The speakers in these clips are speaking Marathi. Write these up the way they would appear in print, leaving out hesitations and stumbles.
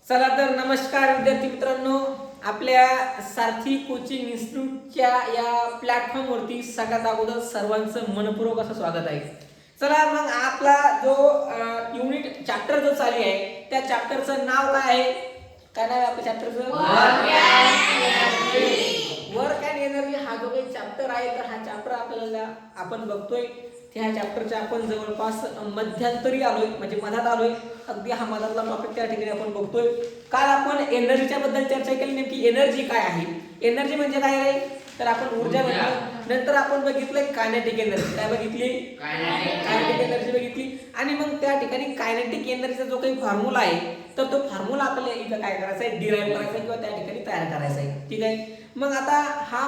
चला तर नमस्कार विद्यार्थी मित्रांनो, आपल्या सारथी कोचिंग इन्स्टिट्यूटच्या या प्लॅटफॉर्मवरती सगळ्यात अगोदर सर्वांचं मनपूर्वक असं स्वागत आहे. चला मग आपला जो युनिट चॅप्टर जो चालू आहे त्या चॅप्टरचं नाव काय आहे? काय नाव आहे आपल्या चॅप्टरचं? वर्क अँड एनर्जी हा जो काही चॅप्टर आहे तर हा चॅप्टर आपल्याला आपण बघतोय. त्या चॅप्टरच्या आपण जवळपास मध्यंतरी आलोय, म्हणजे मधात आलोय. अगदी हा मधातला टॉपिक त्या ठिकाणी आपण बघतोय. काल आपण एनर्जीच्या बद्दल चर्चा केली. नेमकी एनर्जी काय आहे, एनर्जी म्हणजे काय आहे तर आपण ऊर्जा बघितलं. नंतर आपण बघितलंय कायनेटिक एनर्जी. काय बघितली? कायनेटिक एनर्जी बघितली. आणि मग त्या ठिकाणी कायनेटिक एनर्जीचा जो काही फॉर्म्युला आहे तर तो फॉर्म्युला आपल्याला इथं काय करायचा आहे, डिराईव्ह करायचा आहे किंवा त्या ठिकाणी तयार करायचा आहे. ठीक आहे. मग आता हा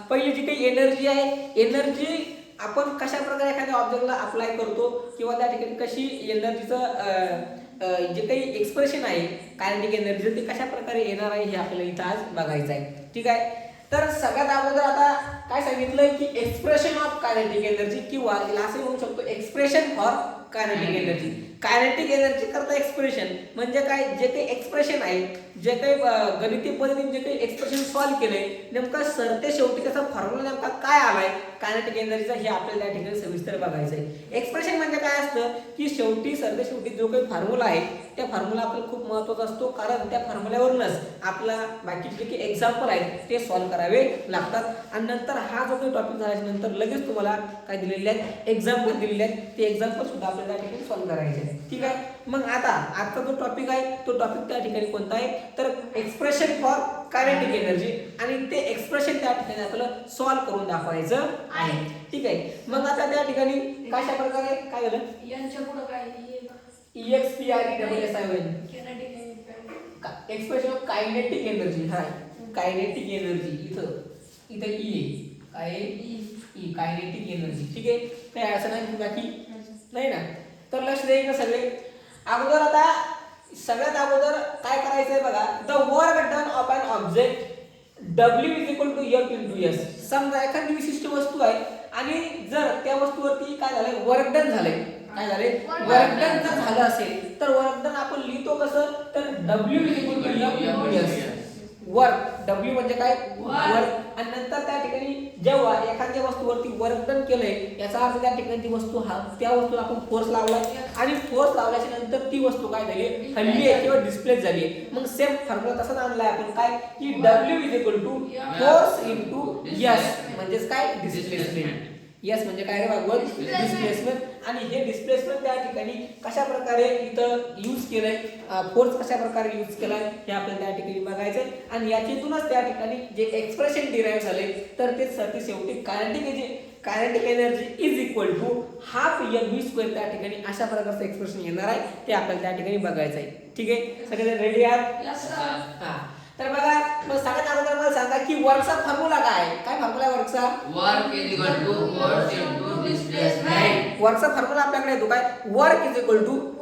पहिली जी काही एनर्जी आहे, एनर्जी आपण कशा प्रकारे एखाद्या ऑब्जेक्टला अप्लाय करतो किंवा त्या ठिकाणी कशी एनर्जीचं जे काही एक्सप्रेशन आहे कायनेटिक एनर्जी ते कशा प्रकारे येणार आहे हे आपल्याला इथं आज बघायचं आहे. ठीक आहे. तर सगळ्यात अगोदर आता काय सांगितलंय की एक्सप्रेशन ऑफ कायनेटिक एनर्जी किंवा तिला असे म्हणू शकतो expression for kinetic energy. Kinetic energy करता एक्सप्रेशन म्हणजे काय, जे काही एक्सप्रेशन आहे, जे काही गणितीय पद्धतीने जे काही एक्सप्रेशन सॉल्व्ह केले नेमका सरते शेवटी त्याचा फॉर्म्युला नेमका काय आलाय कायनेटिक एनर्जीचा हे आपल्याला त्या ठिकाणी सविस्तर बघायचं आहे. एक्सप्रेशन म्हणजे काय असतं की शेवटी सरते शेवटी जो काही फॉर्म्युला आहे त्या फॉर्म्युला आपल्याला खूप महत्त्वाचा असतो, कारण त्या फॉर्म्युल्यावरूनच आपला बाकीचे जे काही एक्झाम्पल आहेत ते सॉल्व्ह करावे लागतात. आणि नंतर हा जो काही टॉपिक झाल्याच्या नंतर लगेच तुम्हाला काय दिलेले आहेत, एक्झाम्पल दिलेले आहेत. ते एक्झाम्पल सुद्धा आपल्याला त्या ठिकाणी सॉल्व्ह करायचे. ठीक आहे. मग आता आजचा जो टॉपिक आहे तो टॉपिक त्या ठिकाणी कोणता आहे तर एक्सप्रेशन फॉर कायनेटिक एनर्जी. आणि ते एक्सप्रेशन त्या ठिकाणी आपल्याला सॉल्व्ह करून दाखवायचं आहे. ठीक आहे. मग आता त्या ठिकाणी कशा प्रकारे काय झालं, यांच्या पुढे काय EXPRESSION expression of kinetic energy. हा कायनेटिक एनर्जी इथं इथं ई काय ई कायनेटिक एनर्जी. ठीक आहे. काय असं नाही बाकी नाही ना. तर लक्ष द्यायचं सगळे. अगोदर आता सगळ्यात अगोदर काय करायचंय बघा, the work done of an object W = F × S. समजा एखादी विशिष्ट वस्तू आहे आणि जर त्या वस्तूवरती काय झालंय, वर्क डन झालंय. काय झाले, वर्क डन जर झालं असेल तर वर्क डन आपण लिहितो कसं तर W = F × S. Work W म्हणजे काय, वर्क. आणि नंतर त्या ठिकाणी जेव्हा एखाद्या वस्तूवरती वर्क डन केलंय याचा अर्थ त्या ठिकाणी ती वस्तू त्या वस्तूला आपण फोर्स लावला आणि फोर्स लावल्याच्या नंतर ती वस्तू काय झाली, हलली आहे किंवा डिस्प्लेस झाली आहे. मग सेम फॉर्म्युला तसाच आणलाय आपण काय की W = फोर्स × S म्हणजेच काय, डिस्प्लेसमेंट. यस म्हणजे काय रे बाबा, डिस्प्लेसमेंट. आणि हे डिस्प्लेसमेंट त्या ठिकाणी कशा प्रकारे इथं यूज केलंय, फोर्स कशा प्रकारे यूज केलाय हे आपल्याला त्या ठिकाणी बघायचंय. आणि याच्यातूनच त्या ठिकाणी जे एक्सप्रेशन डिराईव्ह झाले तर ते सरती शेवटी कायनेटिक एनर्जी = ½ mv² त्या ठिकाणी अशा प्रकारचं एक्सप्रेशन येणार आहे. ते आपल्याला त्या ठिकाणी बघायचं आहे. ठीक आहे. सगळे रेडी आहात? हा. तर बघा, मग सगळ्यात अगोदर मला सांगा की वर्कचा फॉर्म्युला काय आहे. काय फॉर्म्युला आहे वर्कचा? Work force × displacement. वर्कचा फॉर्म्युला आपल्याकडे येतो काय, वर्क =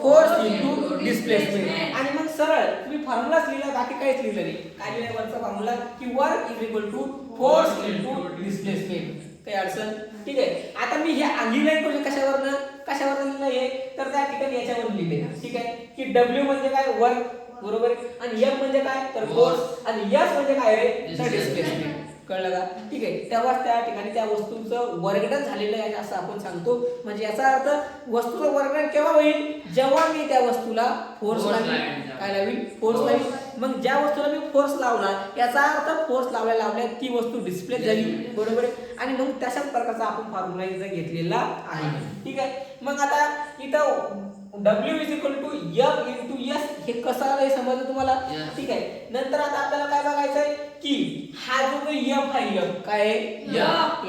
फोर्स × डिस्प्लेसमेंट. आणि मग सरळ तुम्ही फॉर्म्युलाच लिहिला, बाकी काहीच लिहिलं नाही. काय लिहिलं वर्कचा फॉर्म्युला की वर्क = फोर्स × डिस्प्लेसमेंट. काही अडचण? ठीक आहे. आता मी हे लिहिलंय म्हणजे कशावरनं लिहिलंय हे तर त्या ठिकाणी याच्यावर लिहिले. ठीक आहे. की W म्हणजे काय, वर्क, बरोबर आहे. आणि M म्हणजे काय तर फोर्स आणि S म्हणजे काय रे तर डिस्प्लेसमेंट. कळलं का? ठीक आहे. तेव्हाच त्या ठिकाणी त्या वस्तूचं वर्गडन झालेलं आहे असं आपण सांगतो. म्हणजे याचा अर्थ वस्तूचं वर्गडन केव्हा होईल, जेव्हा मी त्या वस्तूला फोर्स लावीन. काय लावीन, फोर्स लावीन. मग ज्या वस्तूला मी फोर्स लावला याचा अर्थ फोर्स लावल्या ती वस्तू डिस्प्ले झाली, बरोबर आहे. आणि मग तशाच प्रकारचा आपण फॉर्म्युला इथं घेतलेला आहे. ठीक आहे. मग आता इथं W = F × S हे कसं आलंय समजलं तुम्हाला? ठीक आहे. नंतर आता आपल्याला काय बघायचंय की हा जो काही F आहे, F काय आहे,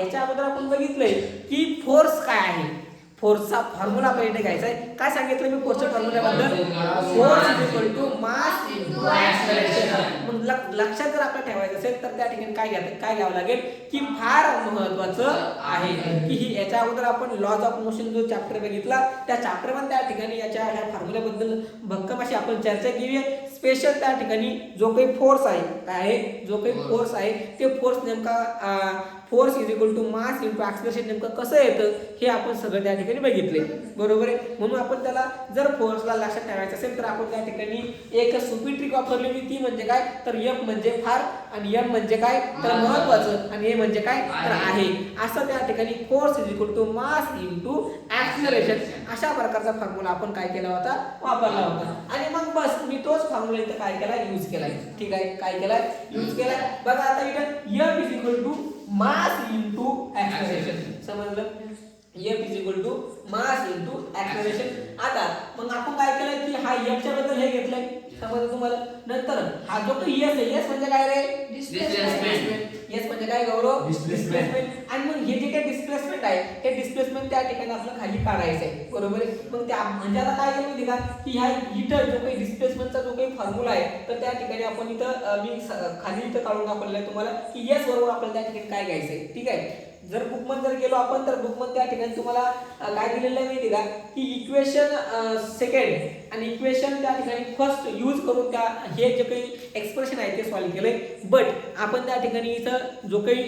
याच्या अगोदर आपण बघितलंय की फोर्स काय आहे. फोर्सचा फॉर्म्युला आपल्याला इथे घ्यायचा आहे. काय सांगितलं मी फोर्सच्या फॉर्म्युल्याबद्दल, फोर्स = मास × ऍक्सलरेशन. मग लक्षात जर आपल्याला ठेवायचं असेल तर त्या ठिकाणी काय घ्यावं लागेल की फार महत्त्वाचं आहे की ही याच्या अगोदर आपण लॉज ऑफ मोशन जो चॅप्टर बघितला त्या चॅप्टर मध्ये त्या ठिकाणी ह्या फॉर्म्युल्याबद्दल भक्कम अशी आपण चर्चा केली आहे. स्पेशल त्या ठिकाणी जो काही फोर्स आहे, काय आहे, जो काही फोर्स आहे ते फोर्स नेमका force is equal to mass into acceleration नेमकं कसं येतं हे आपण सगळं त्या ठिकाणी बघितले, बरोबर आहे. म्हणून आपण त्याला जर फोर्सला लक्षात ठेवायचं असेल तर आपण त्या ठिकाणी एक सोपी ट्रिक वापरली होती, ती म्हणजे काय तर F म्हणजे फार आणि M म्हणजे काय तर महत्वाचं आणि A म्हणजे काय तर आहे. असं त्या ठिकाणी force is equal to mass into acceleration अशा प्रकारचा फॉर्म्युला आपण काय केला होता वापरला होता. आणि मग बस मी तोच फॉर्म्युला इथं काय केला यूज केलाय. ठीक आहे, काय केलाय यूज केलाय. बघा आता इथं F is equal to mass into acceleration, समजलं. F is equal to mass into acceleration. आता मग आपण काय केलंय की हा F च्या बद्दल हे घेतलंय, समजलं तुम्हाला. नंतर हा जो काही S आहे, S म्हणजे काय रे डिस्प्लेसमेंट. S म्हणजे काय गौरव डिस्प्लेसमेंट. आणि मग हे जे काही डिस्प्लेसमेंट आहे हे डिस्प्लेसमेंट त्या ठिकाणी आपल्याला खाली काढायचं आहे, बरोबर आहे. मग त्या म्हणजे आता काय केलं माहिती का की ह्या इथं जो काही डिस्प्लेसमेंटचा जो काही फॉर्म्युला आहे तर त्या ठिकाणी आपण इथं मी खाली इथं काढून दाखवलेलं आहे तुम्हाला की S बरोबर आपल्याला त्या ठिकाणी काय घ्यायचं आहे. ठीक आहे, जर बुकमध्ये जर गेलो आपण तर बुकमध्ये त्या ठिकाणी तुम्हाला काय दिलेलं आहे माहिती का की इक्वेशन सेकंड आणि इक्वेशन त्या ठिकाणी फर्स्ट यूज करून त्या हे जे काही एक्सप्रेशन आहे ते सॉल्व्ह केलंय. बट आपण त्या ठिकाणी इथं जो काही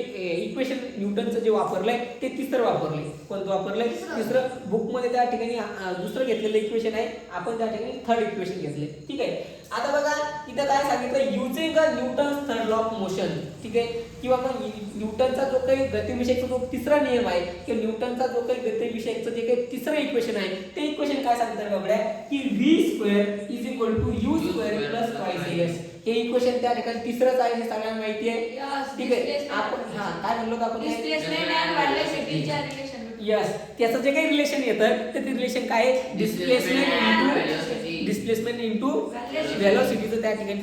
इक्वेशन न्यूटनचं जे वापरलंय ते तिसरं वापरलंय. कोणतं वापरलंय तिसरं. बुकमध्ये त्या ठिकाणी दुसरं घेतलेलं इक्वेशन आहे, आपण त्या ठिकाणी थर्ड इक्वेशन घेतले. ठीक आहे, आता बघा इथं काय सांगितलं using a Newton's third law of motion. ठीक आहे, किंवा मग न्यूटनचा जो काही गतिविषयकचा जो तिसरा नियम आहे किंवा न्यूटनचा जो काही गतिविषयकचं जे काही तिसरं इक्वेशन आहे ते इक्वेशन काय सांगतात बघा की v² is equal to u² plus twice s. हे इक्वेशन त्या ठिकाणी तिसरंच आहे, हे सगळ्यांना माहिती आहे. ठीक आहे, आपण काय म्हणलो आपण डिस्प्लेसमेंट अँड व्हेलॉसिटीच्या रिलेशन. यस, त्याचं जे काही रिलेशन येतं ते रिलेशन काय आहे डिस्प्लेसमेंट इंटू व्हेलॉसिटीचं त्या ठिकाणी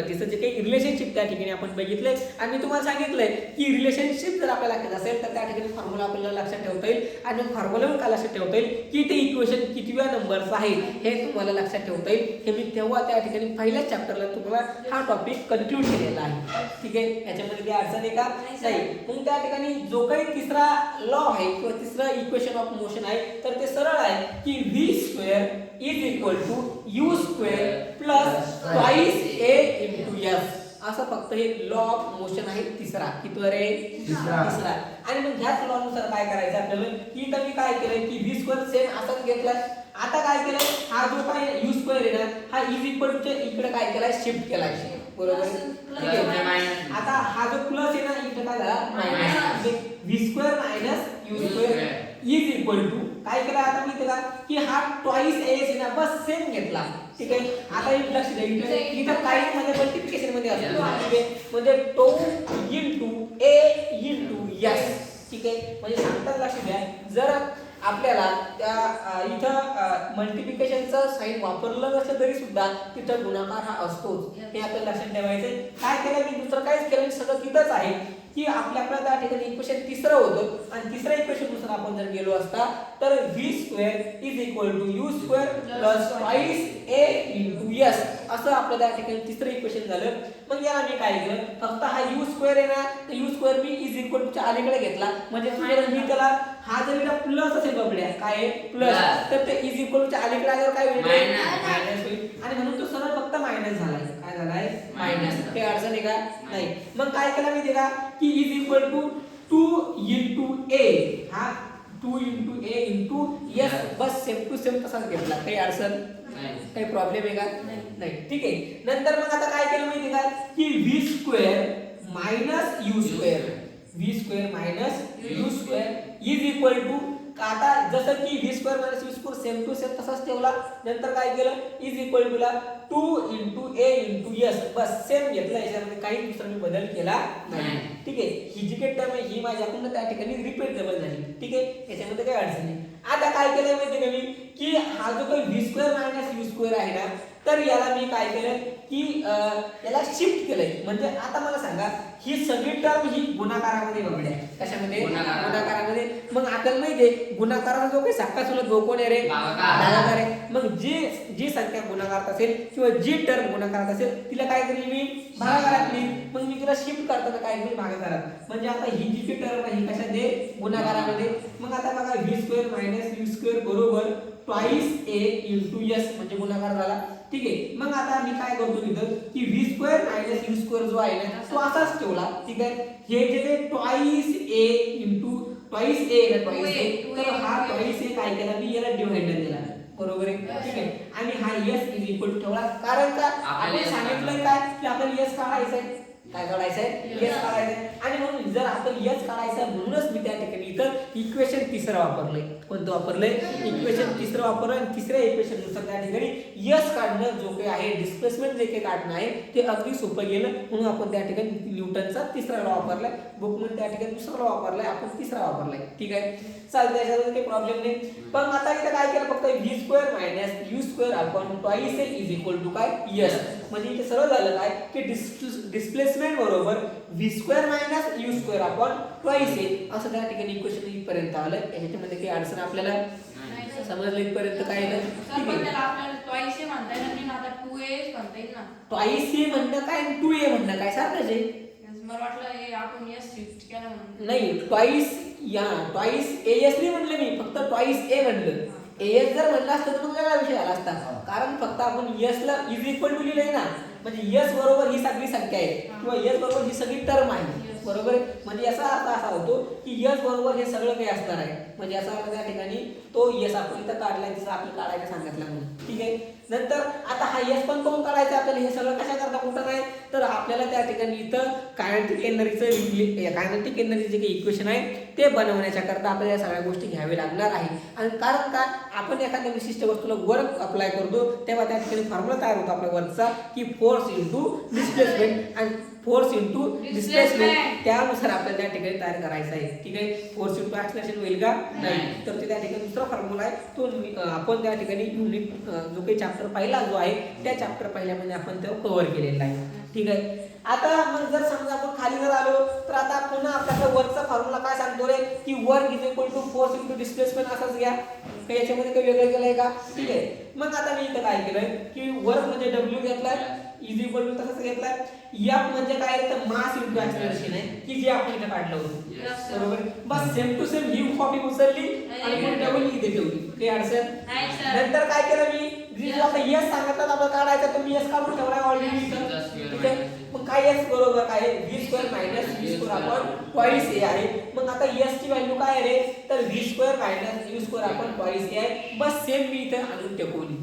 तिचं जे काही रिलेशनशिप त्या ठिकाणी आपण बघितलंय. आणि मी तुम्हाला सांगितलंय की रिलेशनशिप जर आपल्याला लक्षात असेल तर त्या ठिकाणी फॉर्म्युला आपल्याला लक्षात ठेवता येईल. आणि फॉर्म्युला काय लक्षात ठेवता येईल की ते इक्वेशन कितव्या नंबरचं आहे हे तुम्हाला लक्षात ठेवता येईल. हे मी तेव्हा त्या ठिकाणी पहिल्याच चॅप्टरला तुम्हाला हा टॉपिक कन्क्लूड केलेला आहे. ठीक आहे, याच्यामध्ये काही अडचण आहे का नाही. मग त्या ठिकाणी जो काही तिसरा लॉ आहे किंवा तिसरं इक्वेशन ऑफ मोशन आहे तर ते सरळ आहे की v² is equal to u² plus twice a into s. असं फक्त हे लॉ ऑफ मोशन आहे तिसरा. किती रे तिसरा. आणि मग ह्याच लॉ नुसार काय करायचं आपल्याला की तर मी काय केलंय की v² सेम असंच घेतलाय. आता काय केलंय हा जो काय u² आहे ना हा इज इक्वल टू इकडे काय केलाय शिफ्ट केलाय, बरोबर. आता हा जो प्लस आहे ना इकडे काय झाला minus, v² minus u² is equal to काय केलं आता मी त्याला की हा ट्वाइस as ना बस सेम घेतला. ठीक आहे, आता एक लक्ष द्या इथं काय मध्ये मल्टिप्लिकेशन मध्ये असतो. ठीक आहे, म्हणजे 2 इंटू a इंटू s. ठीक आहे, म्हणजे सांगतात लक्ष द्या जर आपल्याला त्या इथं मल्टिप्लिकेशनचं साइन वापरलं नसलं तरी सुद्धा तिथं गुणाकार हा असतोच, हे आपल्याला लक्षात ठेवायचं. काय केलं मी दुसरं काहीच केलं सगळं तिथंच आहे की आपल्याला त्या ठिकाणी इक्वेशन तिसरं होतं आणि तिसऱ्या इक्वेशन नुसार आपण जर गेलो असता तर v² is equal to u² plus twice a into s असं आपलं त्या ठिकाणी तिसरं इक्वेशन झालं. मग याला मी काय केलं फक्त हा u² आहे ना तर u² me is equal to च्या अलीकडे घेतला. म्हणजे मी त्याला हा जर इथं प्लस असेल बघड्या काय आहे प्लस तर ते इज इक्वल टू च्या अलीकडे आल्यावर काय होईल मायनस होईल. आणि म्हणून तो सरळ फक्त मायनस झालाय. काय झालाय मायनस. काही अडचण आहे का नाही. मग काय केलं माहिती का की is equal to 2 into a हा 2 इंटू a इंटू s बस सेम टू सेम तसाच घेतला. काही अडचण काही प्रॉब्लेम आहे का नाही. ठीक आहे, नंतर मग आता काय केलं माहिती का की v² minus u² minus u² is equal to आता जसं की v² minus u² same to same तसाच ठेवला. नंतर काय केलं इज इक्वल टू ला 2 इंटू a इंटू s बस सेम घेतला. याच्यामध्ये काही दुसरा मी बदल केला नाही. ठीक आहे, ही जी काही टर्म आहे ही माझ्याकडून त्या ठिकाणी रिपीटेबल झाली. ठीक आहे, याच्यामध्ये काही अडचण नाही. आता काय केलं माहिती का मी की हा जो काही v² मायनस u² आहे ना तर याला मी काय केलं की याला शिफ्ट केलंय. म्हणजे आता मला सांगा ही सगळी टर्म ही गुणाकारामध्ये बघल्या कशामध्ये गुणाकारामध्ये. मग आपल्याला माहितीये गुणाकाराचा जो काही सख्खा चुलत भाऊ कोण आहे रे भागाकार आहे. मग जी संख्या गुणाकारात असेल किंवा जी टर्म गुणाकारात असेल तिला काय करेल मी भागाकारात लिहिल. मग मी तिला शिफ्ट करताना काय करेल भागाकारात. म्हणजे आता ही जी टर्म आहे ही कशामध्ये गुणाकारामध्ये. मग आता बघा v² मायनस u² बरोबर ट्वाइस ए इंटू एस म्हणजे गुणाकार झाला. ठीक आहे. मग आता मी काय करतो इथं की V square minus you square जो आहे ना तो असाच ठेवला. ठीक आहे. हे जे ट्वाइस ए इंटू ट्वाइस ए तर हा ट्वाइस ए काय केला मी याला डिवाइडर दिला. बरोबर आहे. ठीक आहे. आणि हा एस इज इक्वल टू ठेवला कारण का आपण सांगितलं काय की आपण एस काढायचं आहे. काय काढायचं आहे? एस काढायचं आहे. आणि म्हणून जर आपण एस काढायचा म्हणूनच मी त्या ठिकाणी इथं इक्वेशन तिसरं वापरलंय. कोणतं वापरलंय? इक्वेशन तिसरं वापरलं. आणि तिसऱ्या इक्वेशन नुसार त्या ठिकाणी एस काढणं जो काही आहे डिस्प्लेसमेंट जे काही काढणं आहे ते अगदी सोपं गेलं. म्हणून आपण त्या ठिकाणी न्यूटनचा तिसरा लॉ वापरलाय. बुकमध्ये त्या ठिकाणी दुसरा लॉ वापरलाय. आपण तिसरा वापरलाय. ठीक आहे. चालतं त्याच्यामध्ये काही प्रॉब्लेम नाही. पण आता इथं काय केलं फक्त v square minus you square upon twice a is equal to काय एस. म्हणजे इथे सरळ झालं काय की डिस्प्लेसमेंट बरोबर v square minus you square upon twice a असं त्या ठिकाणी इक्वेशन इथपर्यंत आलं. याच्यामध्ये काही अडचण आपल्याला समजलं इथपर्यंत काय येतं? ठीक आहे. आपल्याला ट्वाइस ए म्हणता येईल आणि आता 2a म्हणता येईल ना. ट्वाइस ए म्हणणं काय 2a म्हणणं काय सारखंच आहे. मला वाटलं हे आपण एस शिफ्ट केलं म्हणून. नाही ट्वाइस एस नाही म्हणलं मी फक्त ट्वाइस ए म्हणलं. एस जर म्हणलं असतं तर मग वेगळा विषय आला असता. कारण फक्त आपण एस ला इज इक्वल टू लिहिलंय ना. म्हणजे एस बरोबर ही सगळी संख्या आहे किंवा एस बरोबर ही सगळी टर्म आहे. बरोबर आहे. म्हणजे याचा अर्थ असा होतो की एस बरोबर हे सगळं काही असणार आहे. म्हणजे याचा अर्थ त्या ठिकाणी तो एस आपण इथं काढलाय तिचा आपल्याला काढायला सांगितलं म्हणून. ठीक आहे. नंतर आता हा एस पण कोण काढायचं आपल्याला हे सगळं कशा करता कुठं नाही तर आपल्याला त्या ठिकाणी इथं कायनेटिक एनर्जीचं कायनेटिक एनर्जी जे काही इक्वेशन आहे ते बनवण्याच्या करता आपल्याला या सगळ्या गोष्टी घ्यावे लागणार आहे. आणि कारण का आपण एखाद्या विशिष्ट वस्तूला वर्क अप्लाय करतो तेव्हा त्या ठिकाणी फॉर्म्युला तयार होतो आपल्या वर्कचा की फोर्स इंटू डिस्प्लेसमेंट आणि फोर्स इंटू डिस्प्लेसमेंट त्यानुसार आपल्याला त्या ठिकाणी तयार करायचं आहे. ठीक आहे. फोर्स इंटू ऍक्सलरेशन होईल का? नाही. तर ते त्या ठिकाणी दुसरा फॉर्म्युला आहे तो आपण त्या ठिकाणी युनिट जो काही चॅप्टर पहिला जो आहे त्या चॅप्टर पहिल्यामध्ये आपण तो कव्हर केलेला आहे. ठीक आहे. आता मग जर समजा आपण खाली जर आलो तर आता पुन्हा आपल्याकडे वर्कचा फॉर्म्युला काय सांगतो रे की work is equal to force into displacement असाच घ्या. काही याच्यामध्ये काही वेगळं केलंय का? ठीक आहे. मग आता मी इथं काय केलंय की वर्क म्हणजे डब्ल्यू घेतलाय इज इक्वल टू तसंच घेतलाय. एफ म्हणजे काय तर मास इंटू ऍक्सलरेशन आहे की जे आपण इथं काढलं होतं. बरोबर. बस सेम टू सेम ही कॉपी उचलली आणि मग डबल इथे ठेवली. काही अडचण नंतर काय केलं मी जो आता एस सांगितलं आपल्याला काढायचं तर मी एस काढून ठेवलाय ऑलरेडी इथं. ठीक आहे. मग काय एस बरोबर काय आहे v square minus you square upon twice a आहे. मग आता एस ची व्हॅल्यू काय आहे रे तर v square minus you square upon twice a आहे. बस सेम मी इथं आणून टेकवली.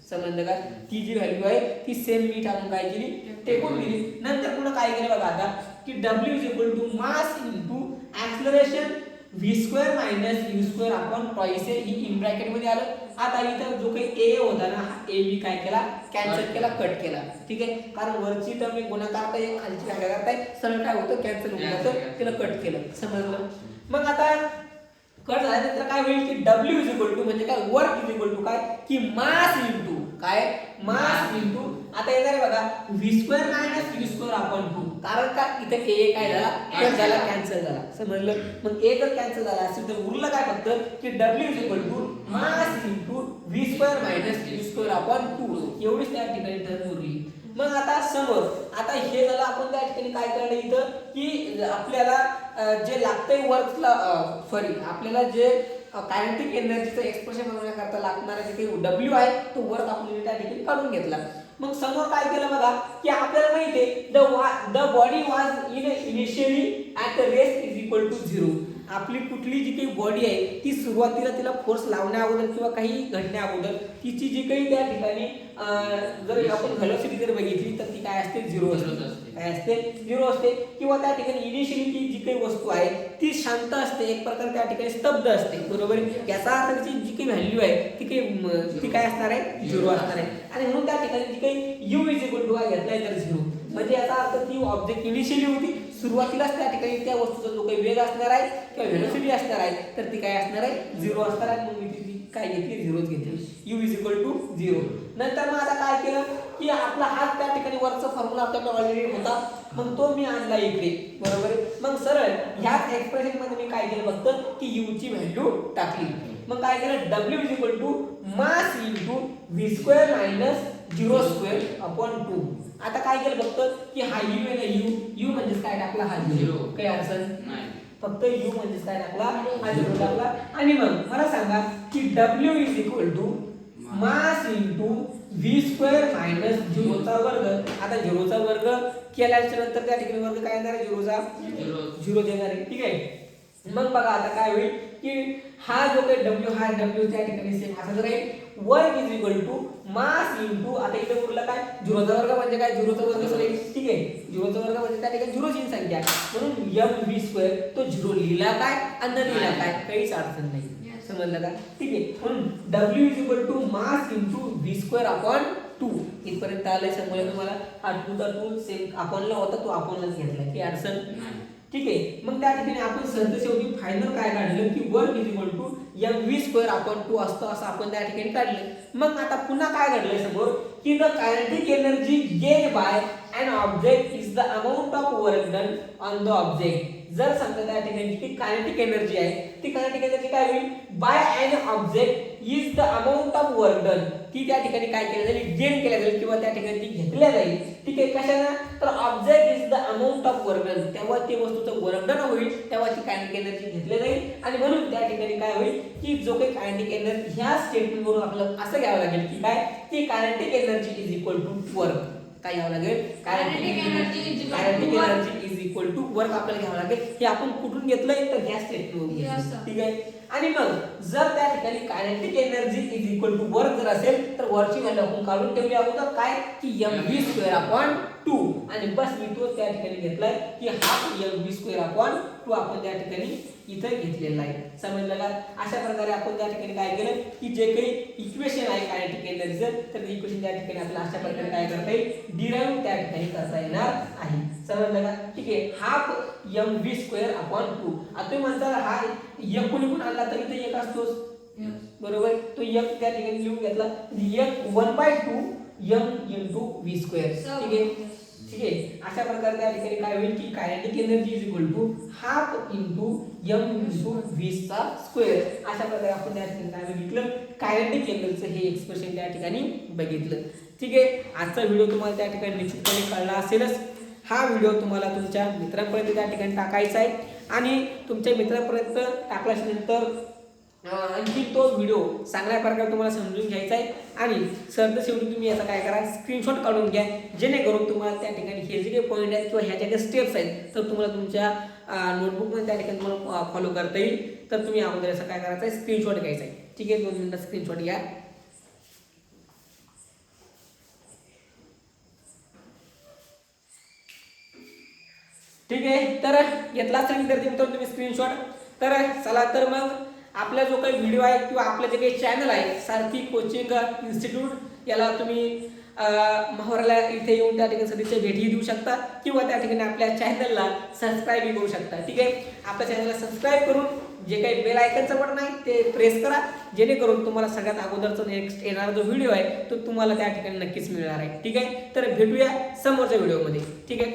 समजलं का? ती जी व्हॅल्यू आहे ती सेम मी टाकून काय केली टेकून दिली. नंतर पुन्हा काय केलं बघा आता की W is equal to mass into acceleration V square minus you square upon twice A ही इन ब्रॅकेट मध्ये आलं. आता इथं जो काही ए होता ना हा ए मी काय केला कॅन्सल केला कट केला. ठीक आहे. कारण वरची टर्म एक गुणाकार एक खालची काय करताय सरळ काय होतं कॅन्सल होऊन जातं तिला कट केलं. समजलं. मग आता कट झाल्यानंतर काय होईल की डब्ल्यू इज इक्वल टू म्हणजे काय वर्क इज इक्वल टू काय की मास इंटू काय मास इंटू आता येणार बघा V square minus you square upon 2 कारण का इथे ए काय झाला कट झाला कॅन्सल झाला. समजलं. मग ए जर कॅन्सल झाला असेल तर उरलं काय फक्त की W is equal to mass into V square minus you square upon 2 एवढीच त्या ठिकाणी टर्म उरली. मग आता समोर आता हे झालं आपण त्या ठिकाणी काय करणार इथं की आपल्याला जे लागतंय वर्कला सॉरी आपल्याला जे कायनेटिक एनर्जीचं एक्सप्रेशन बनवण्याकरता लागणारा जे काही डब्ल्यू आहे तो वर्क आपण त्या ठिकाणी काढून घेतला. मग समोर काय केलं बघा की आपल्याला माहिती आहे the body was initially at the rest is equal to 0. आपली कुठली जी काही बॉडी आहे ती सुरुवातीला तिला फोर्स लावण्या अगोदर किंवा काही घडण्या अगोदर तिची जी काही त्या ठिकाणी जर आपण व्हेलॉसिटी जर बघितली तर ती काय असते 0 असते. काय असते 0 असते. किंवा त्या ठिकाणी इनिशियली ती जी काही वस्तू आहे ती शांत असते एक प्रकार त्या ठिकाणी स्तब्ध असते. बरोबर. याचा अर्थ त्याची जी काही व्हॅल्यू आहे ती काय असणार आहे 0 असणार आहे. आणि म्हणून त्या ठिकाणी जी काही यू इज इक्वल टू काय घेतलाय तर 0 म्हणजे याचा अर्थ ती ऑब्जेक्ट इनिशियली होती सुरुवातीलाच त्या ठिकाणी त्या वस्तूचा जो काही वेग असणार आहे किंवा व्हेलॉसिटी असणार आहे तर ती काय असणार आहे 0 असणार आहे. मग मी ती काय घेतली 0च घेतली यू इज इक्वल टू 0. नंतर मग आता काय केलं की आपला हात त्या ठिकाणी वरचा फॉर्म्युला आपल्याकडे ऑलरेडी होता मग तो मी आणला इकडे. बरोबर. मग सरळ ह्याच एक्सप्रेशन मध्ये मी काय केलं फक्त की यू ची व्हॅल्यू टाकली. मग काय केलं W is equal to mass into V square minus 0 square upon 2. आता काय केलं फक्त की हा यू आहे ना यू म्हणजेच काय टाकला हा 0. काही अडचण नाही. फक्त u म्हणजेच काय टाकला हा झिरो टाकला आणि मग मला सांगा की w is equal to mass into v square minus झिरोचा वर्ग. आता झिरोचा वर्ग केल्याच्या नंतर त्या ठिकाणी वर्ग काय येणार आहे झिरोचा झिरो देणार आहे. ठीक आहे मग बघा आता काय होईल की हा जो काही w हा w त्या ठिकाणी सेम असाच राहील. Work is equal to mass into आता इथे उरला काय झिरोचा वर्ग म्हणजे काय झिरोचा वर्ग राहील. ठीक आहे झिरोचा वर्ग म्हणजे त्या ठिकाणी झिरोची संख्या म्हणून mv स्क्वेअर तो झिरो लिहिला काय आणि लिहिला काय काहीच अडचण नाही. समजलं का. ठीक आहे म्हणून w is equal to mass into v square upon 2 इथपर्यंत आलंय. समजलं तुम्हाला. हा 2 चा 2 सेम अपॉनला होता तो अपॉनलाच घेतला की अडचण. ठीक आहे मग त्या ठिकाणी आपण सरतेशेवटी फायनल काय काढलं की work is equal to mv square upon 2 असतो असं आपण त्या ठिकाणी काढलं. मग आता पुन्हा काय घडलंय समोर की the kinetic energy gain by an object is the amount of work done on the object. जर समजा त्या ठिकाणी ती कायनेटिक एनर्जी आहे ती कायनेटिक एनर्जी काय होईल bye an object is the amount of work done ती त्या ठिकाणी काय केलं जाईल गेन केल्या जाईल किंवा त्या ठिकाणी ती घेतल्या जाईल. ठीक आहे कशाला तर object is the amount of work done तेव्हा ते वस्तूचं वर्क डन होईल तेव्हा ती कायनेटिक एनर्जी घेतली जाईल आणि म्हणून त्या ठिकाणी काय होईल की जो काही कायनेटिक एनर्जी ह्या स्टेटमेंट वरून आपल्याला असं घ्यावं लागेल की काय की kinetic energy is equal to work. काय घ्यावं लागेल kinetic energy is equal to work आपल्याला घ्यावं लागेल. हे आपण कुठून घेतलंय तर ह्या स्टेटमेंट. ठीक आहे आणि मग जर त्या ठिकाणी kinetic energy is equal to work जर असेल तर वर्कची व्हॅल्यू आपण काढून ठेवली अगोदर काय की mv स्क्वेअर अपॉन 2 आणि बस मी तो त्या ठिकाणी घेतलाय की हाफ mv स्क्वेअर अपॉन 2 आपण त्या ठिकाणी इथे घेतलेला आहे. समजलं का. अशा प्रकारे आपण त्या ठिकाणी काय केलं की जे काही इक्वेशन आहे कायनेटिक एनर्जीचं तर इक्वेशन त्या ठिकाणी आपल्याला अशा प्रकारे काय करता येईल डिराइव्ह त्या ठिकाणी करता येणार आहे. समजलं का. ठीक आहे हाफ mv स्क्वेअर अपॉन 2 आता तुम्ही म्हणता हा एक कोणी आणला तरी ते एक असतोच बरोबर तो एक त्या ठिकाणी लिहून घेतला एक 1/2 m into v स्क्वेअर. ठीक आहे अशा प्रकारे त्या ठिकाणी काय होईल की kinetic energy is equal to half into m into v चा स्क्वेअर. अशा प्रकारे आपण त्या ठिकाणी काय बघितलं कायनेटिक एनर्जीचं हे एक्सप्रेशन त्या ठिकाणी बघितलं. ठीक आहे आजचा व्हिडिओ तुम्हाला त्या ठिकाणी निश्चितपणे कळला असेलच. हा व्हिडिओ तुम्हाला तुमच्या मित्रांपर्यंत त्या ठिकाणी टाकायचा आहे आणि तुमच्या मित्रांपर्यंत टाकल्यानंतर आणखी तो व्हिडिओ चांगल्या प्रकारे तुम्हाला समजून घ्यायचा आहे आणि सरतेशेवटी तुम्ही याचा काय करा स्क्रीनशॉट काढून घ्या जेणेकरून तुम्हाला त्या ठिकाणी हे जे काही पॉईंट आहेत किंवा ह्या ज्या काही स्टेप्स आहेत तर तुम्हाला तुमच्या नोटबुकमध्ये त्या ठिकाणी तुम्हाला फॉलो करता येईल. तर तुम्ही अगोदर असं काय करायचं आहे स्क्रीनशॉट घ्यायचा आहे. ठीक आहे 2 मिनिटं स्क्रीनशॉट घ्या. ठीक आहे तर घेतला असेल विद्यार्थी मित्रांनो तुम्ही स्क्रीनशॉट. तर चला तर मग आपला जो काही व्हिडिओ आहे किंवा आपलं जे काही चॅनल आहे सारथी कोचिंग इन्स्टिट्यूट याला तुम्ही महावराला इथे येऊन त्या ठिकाणी सध्याच्या भेटी देऊ शकता किंवा त्या ठिकाणी आपल्या चॅनलला सबस्क्राईबही करू शकता. ठीक आहे आपल्या चॅनलला सबस्क्राईब करून जे काही बेल आयकनचं बटन आहे ते प्रेस करा जेणेकरून तुम्हाला सगळ्यात अगोदरचा नेक्स्ट येणारा जो व्हिडिओ आहे तो तुम्हाला त्या ठिकाणी नक्कीच मिळणार आहे. ठीक आहे तर भेटूया समोरच्या व्हिडिओमध्ये. ठीक आहे.